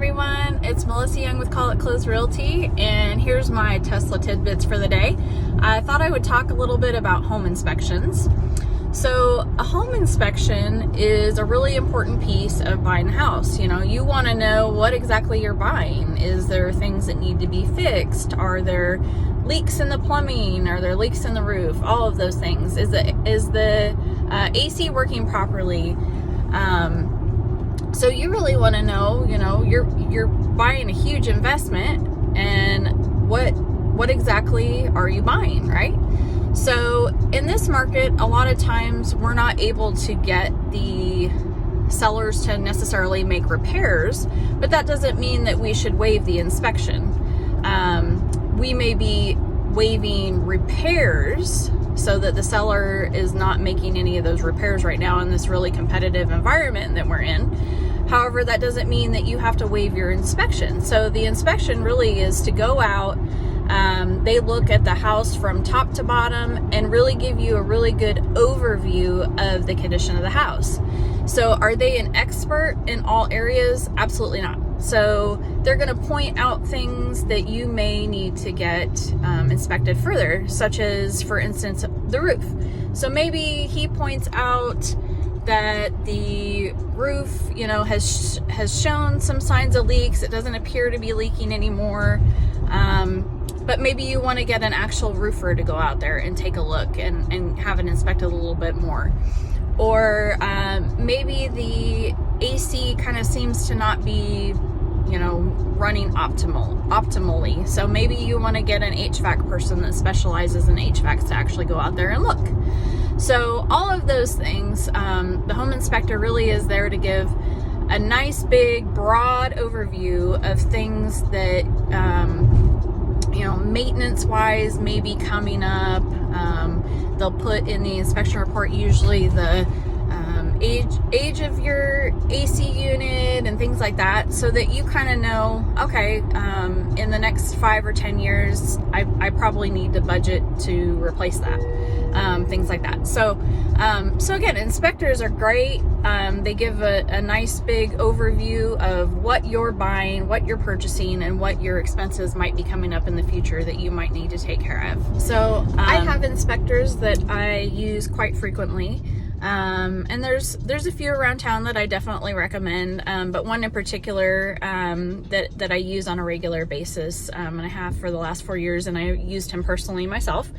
everyone, it's Melissa Young with Call It Closed Realty, and here's my Tesla tidbits for the day. I thought I would talk a little bit about home inspections. So a home inspection is a really important piece of buying a house. You know, you want to know what exactly you're buying. Is there things that need to be fixed? Are there leaks in the plumbing? Are there leaks in the roof? All of those things. Is the AC working properly? So you really want to know, you know, you're buying a huge investment, and what exactly are you buying, right? So in this market, a lot of times we're not able to get the sellers to necessarily make repairs, but that doesn't mean that we should waive the inspection. We may be waiving repairs so that the seller is not making any of those repairs right now in this really competitive environment that we're in. However, that doesn't mean that you have to waive your inspection. So the inspection really is to go out. They look at the house from top to bottom and really give you a really good overview of the condition of the house. So are they an expert in all areas? Absolutely not. So they're going to point out things that you may need to get inspected further, such as, for instance, the roof. So maybe he points out that the roof, you know, has shown some signs of leaks. It doesn't appear to be leaking anymore. But maybe you want to get an actual roofer to go out there and take a look and have it inspected a little bit more. Or maybe the AC kind of seems to not be, you know, running optimally. So maybe you want to get an HVAC person that specializes in HVACs to actually go out there and look. So all of those things, the home inspector really is there to give a nice big broad overview of things that you know, maintenance wise may be coming up. They'll put in the inspection report usually the age of your AC unit and things like that, so that you kind of know, okay, in the next 5 or 10 years, I probably need to budget to replace that. Things like that. So again, inspectors are great. They give a nice big overview of what you're buying, what you're purchasing, and what your expenses might be coming up in the future that you might need to take care of. So I have inspectors that I use quite frequently. And there's a few around town that I definitely recommend, but one in particular that I use on a regular basis, and I have for the last 4 years, and I used him personally myself.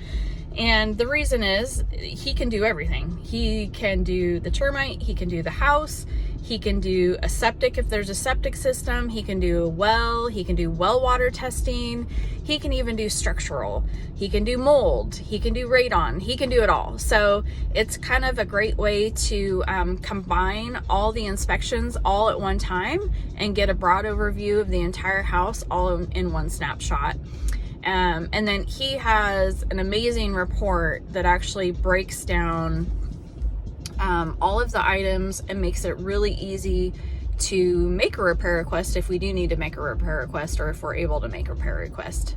And the reason is he can do everything. He can do the termite, he can do the house, he can do a septic if there's a septic system, he can do a well, he can do well water testing, he can even do structural, he can do mold, he can do radon, he can do it all. So it's kind of a great way to combine all the inspections all at one time and get a broad overview of the entire house all in one snapshot. And then he has an amazing report that actually breaks down all of the items and makes it really easy to make a repair request if we do need to make a repair request, or if we're able to make a repair request.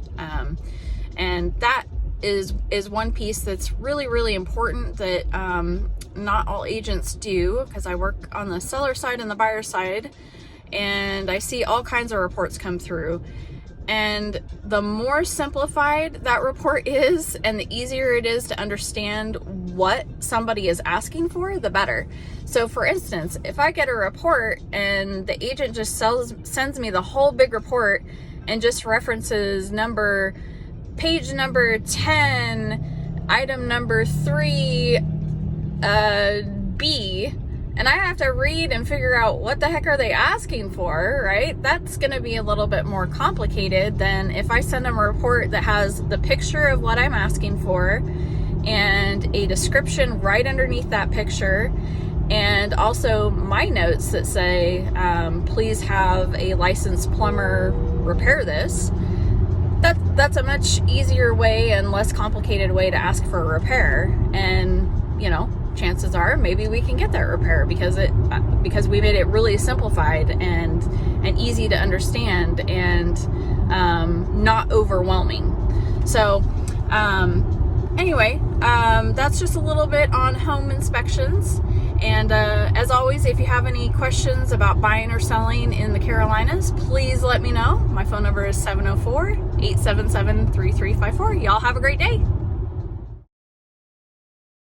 And that is one piece that's really, really important that not all agents do, because I work on the seller side and the buyer side, and I see all kinds of reports come through. And the more simplified that report is, and the easier it is to understand what somebody is asking for, the better. So for instance, if I get a report and the agent just sends me the whole big report and just references page number 10, item number 3, B, and I have to read and figure out what the heck are they asking for, right? That's going to be a little bit more complicated than if I send them a report that has the picture of what I'm asking for and a description right underneath that picture, and also my notes that say, please have a licensed plumber repair this. That's a much easier way and less complicated way to ask for a repair. And, you know, chances are maybe we can get that repair because we made it really simplified and easy to understand and not overwhelming. So anyway, that's just a little bit on home inspections. And as always, if you have any questions about buying or selling in the Carolinas, please let me know. My phone number is 704-877-3354. Y'all have a great day.